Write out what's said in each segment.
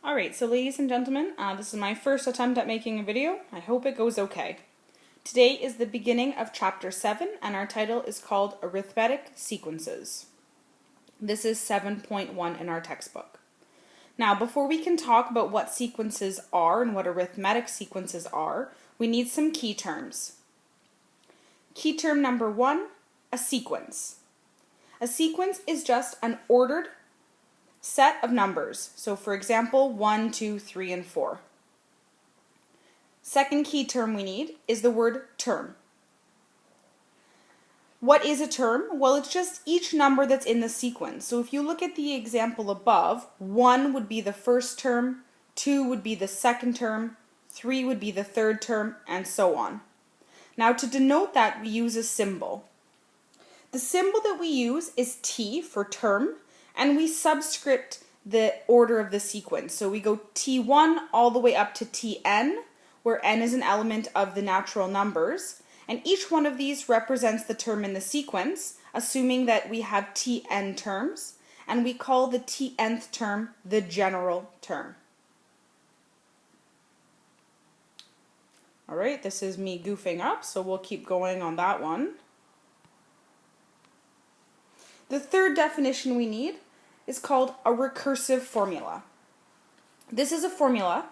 Alright, so ladies and gentlemen, this is my first attempt at making a video. I hope it goes okay. Today is the beginning of Chapter 7, and our title is called Arithmetic Sequences. This is 7.1 in our textbook. Now, before we can talk about what sequences are and what arithmetic sequences are, we need some key terms. Key term number 1, a sequence. A sequence is just an ordered set of numbers. So for example, 1, 2, 3, and 4. Second key term we need is the word term. What is a term? Well, it's just each number that's in the sequence. So if you look at the example above, 1 would be the first term, 2 would be the second term, 3 would be the third term, and so on. Now to denote that, we use a symbol. The symbol that we use is T for term, and we subscript the order of the sequence. So we go T1 all the way up to Tn, where n is an element of the natural numbers, and each one of these represents the term in the sequence, assuming that we have Tn terms, and we call the Tnth term the general term. Alright, this is me goofing up, so we'll keep going on that one. The third definition we need is called a recursive formula. This is a formula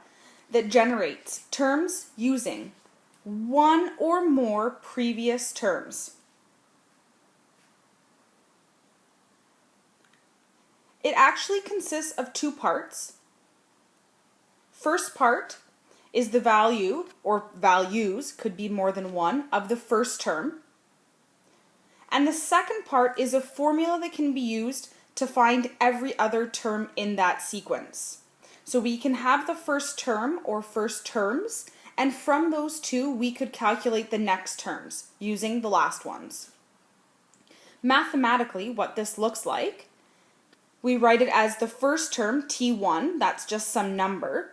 that generates terms using one or more previous terms. It actually consists of two parts. First part is the value, or values, could be more than one, of the first term. And the second part is a formula that can be used to find every other term in that sequence. So we can have the first term or first terms, and from those two we could calculate the next terms using the last ones. Mathematically, what this looks like, we write it as the first term, T1, that's just some number,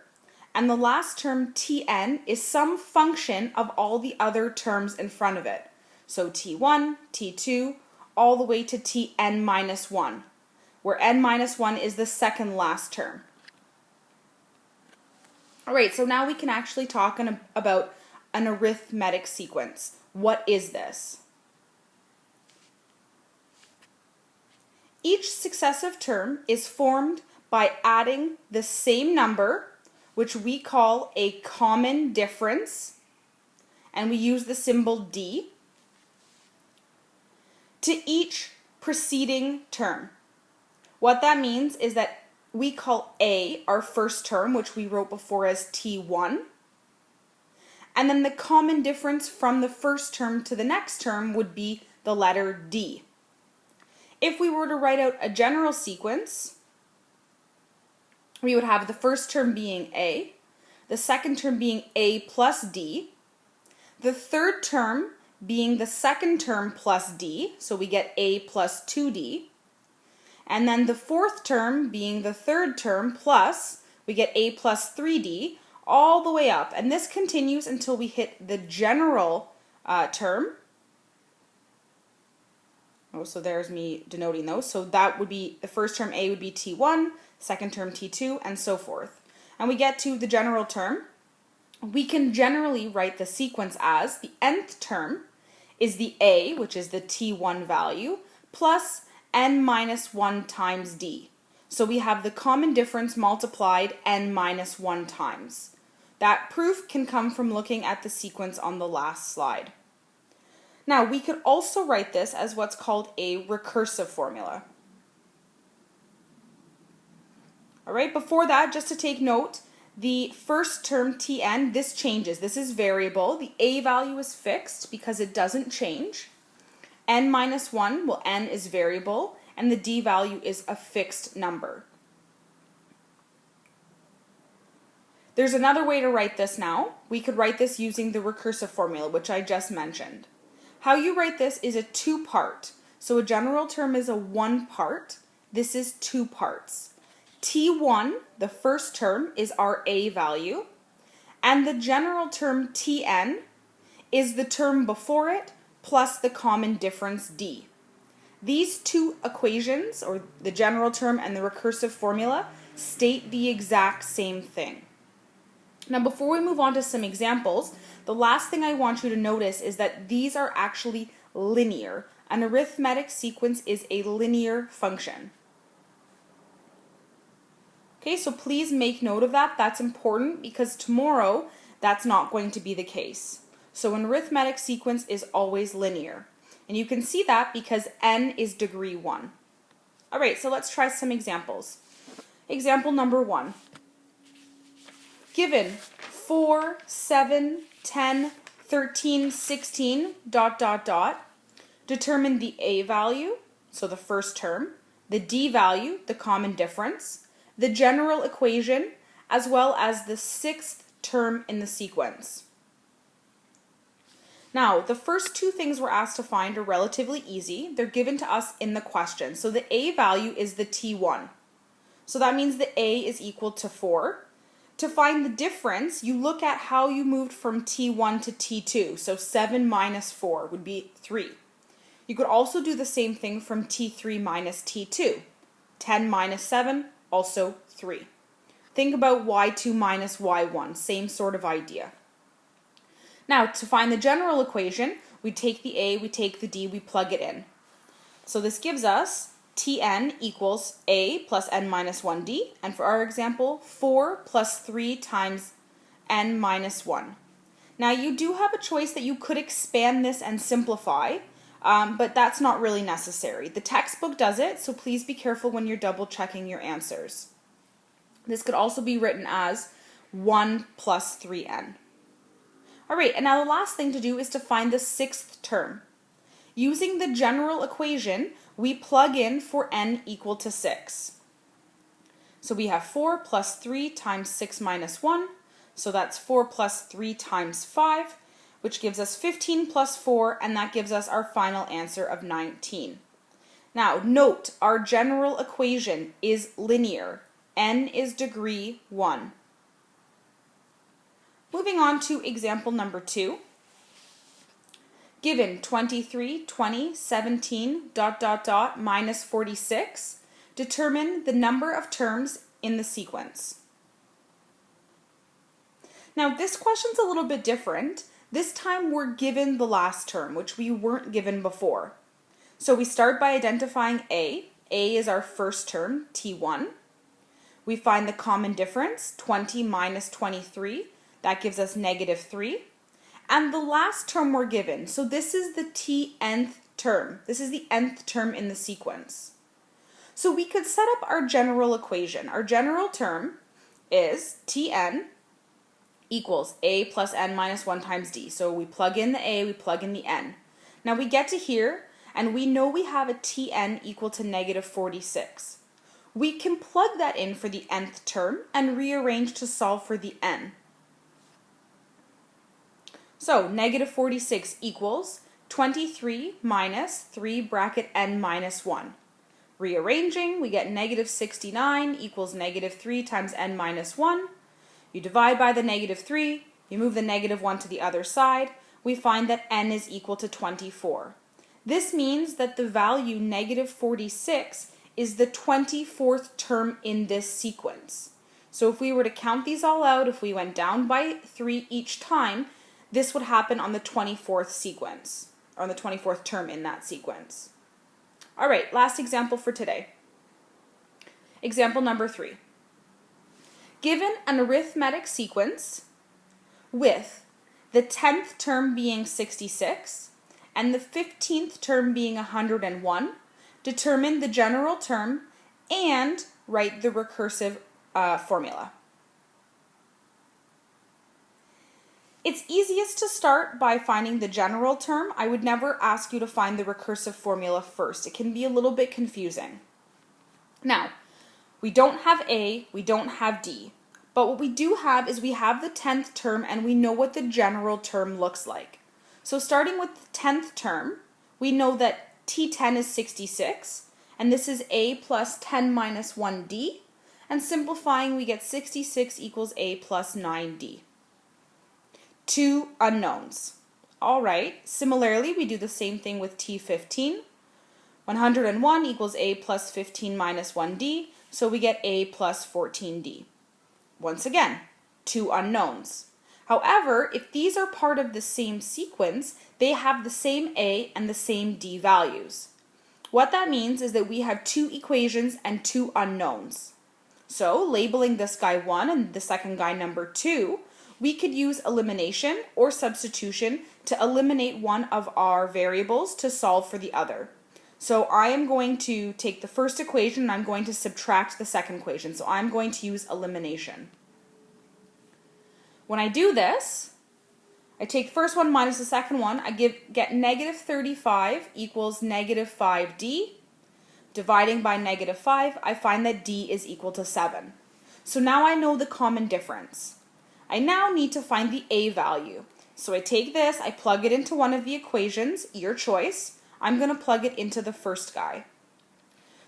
and the last term, Tn, is some function of all the other terms in front of it. So T1, T2, all the way to Tn minus 1, where n minus 1 is the second last term. Alright, so now we can actually talk about an arithmetic sequence. What is this? Each successive term is formed by adding the same number, which we call a common difference, and we use the symbol D, to each preceding term. What that means is that we call A our first term, which we wrote before as T1, and then the common difference from the first term to the next term would be the letter D. If we were to write out a general sequence, we would have the first term being A, the second term being A plus D, the third term being the second term plus D, so we get A plus 2D, and then the fourth term being the third term plus, we get A plus 3D, all the way up. And this continues until we hit the general term. Oh, so there's me denoting those. So that would be, the first term A would be T1, second term T2, and so forth. And we get to the general term. We can generally write the sequence as the nth term is the A, which is the T1 value, plus n minus 1 times D. So we have the common difference multiplied n minus 1 times. That proof can come from looking at the sequence on the last slide. Now, we could also write this as what's called a recursive formula. Alright, before that, just to take note, the first term Tn, this changes. This is variable. The A value is fixed because it doesn't change. N minus 1, well, n is variable, and the D value is a fixed number. There's another way to write this now. We could write this using the recursive formula, which I just mentioned. How you write this is a two-part. So a general term is a one part. This is two parts. T1, the first term, is our A value, and the general term Tn is the term before it plus the common difference D. These two equations, or the general term and the recursive formula, state the exact same thing. Now, before we move on to some examples, the last thing I want you to notice is that these are actually linear. An arithmetic sequence is a linear function. Okay, so please make note of that. That's important because tomorrow that's not going to be the case. So an arithmetic sequence is always linear. And you can see that because n is degree 1. All right, so let's try some examples. Example number 1. Given 4, 7, 10, 13, 16, ... Determine the a value, so the first term, the d value, the common difference, the general equation, as well as the sixth term in the sequence. Now, the first two things we're asked to find are relatively easy. They're given to us in the question. So the a value is the t1. So that means the a is equal to 4. To find the difference, you look at how you moved from t1 to t2. So 7 minus 4 would be 3. You could also do the same thing from t3 minus t2. 10 minus 7, also 3. Think about y2 minus y1, same sort of idea. Now, to find the general equation, we take the a, we take the d, we plug it in. So this gives us Tn equals a plus n minus 1d, and for our example, 4 plus 3 times n minus 1. Now you do have a choice that you could expand this and simplify, but that's not really necessary. The textbook does it, so please be careful when you're double checking your answers. This could also be written as 1 plus 3n. All right, and now the last thing to do is to find the sixth term. Using the general equation, we plug in for n equal to 6. So we have 4 plus 3 times 6 minus 1, so that's 4 plus 3 times 5, which gives us 15 plus 4, and that gives us our final answer of 19. Now, note, our general equation is linear. N is degree 1. Moving on to example number 2. Given 23, 20, 17, ... minus 46, determine the number of terms in the sequence. Now this question's a little bit different. This time we're given the last term, which we weren't given before. So we start by identifying a. A is our first term, t1. We find the common difference, 20 minus 23. That gives us negative 3. And the last term we're given, so this is the tnth term. This is the nth term in the sequence. So we could set up our general equation. Our general term is Tn equals a plus n minus 1 times d. So we plug in the a, we plug in the n. Now we get to here, and we know we have a Tn equal to negative 46. We can plug that in for the nth term and rearrange to solve for the n. So negative 46 equals 23 minus 3 bracket n minus 1. Rearranging, we get negative 69 equals negative 3 times n minus 1. You divide by the negative 3, you move the negative 1 to the other side, we find that n is equal to 24. This means that the value negative 46 is the 24th term in this sequence. So if we were to count these all out, if we went down by 3 each time, this would happen on the 24th sequence, or on the 24th term in that sequence. All right, last example for today. Example number 3. Given an arithmetic sequence with the 10th term being 66 and the 15th term being 101, determine the general term and write the recursive formula. It's easiest to start by finding the general term. I would never ask you to find the recursive formula first. It can be a little bit confusing. Now, we don't have A, we don't have D, but what we do have is we have the 10th term and we know what the general term looks like. So starting with the 10th term, we know that T10 is 66, and this is A plus 10 minus 1D, and simplifying we get 66 equals A plus 9D. Two unknowns. All right, similarly, we do the same thing with T15. 101 equals A plus 15 minus 1D. so we get a plus 14d. Once again, two unknowns. However, if these are part of the same sequence, they have the same a and the same d values. What that means is that we have two equations and two unknowns. So, labeling this guy 1 and the second guy number 2, we could use elimination or substitution to eliminate one of our variables to solve for the other. So I am going to take the first equation and I'm going to subtract the second equation. So I'm going to use elimination. When I do this, I take the first one minus the second one. I get negative 35 equals negative 5d. Dividing by negative 5, I find that d is equal to 7. So now I know the common difference. I now need to find the a value. So I take this, I plug it into one of the equations, your choice. I'm going to plug it into the first guy.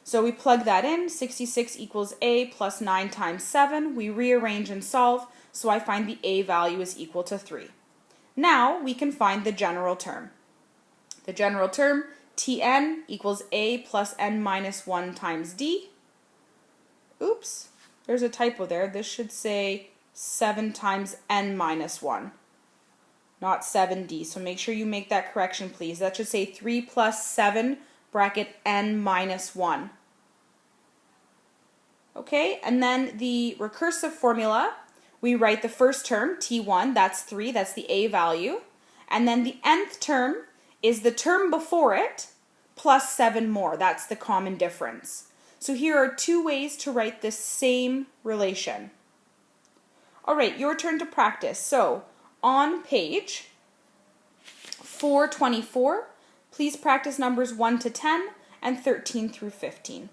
So we plug that in, 66 equals a plus 9 times 7. We rearrange and solve, so I find the a value is equal to 3. Now we can find the general term. The general term, Tn equals a plus n minus 1 times d. Oops, there's a typo there. This should say 7 times n minus 1, not 7d. So make sure you make that correction, please. That should say 3 plus 7 bracket n minus 1. Okay, and then the recursive formula, we write the first term, t1, that's 3, that's the a value. And then the nth term is the term before it plus 7 more. That's the common difference. So here are two ways to write this same relation. All right, your turn to practice. So on page 424, please practice numbers 1 to 10 and 13 through 15.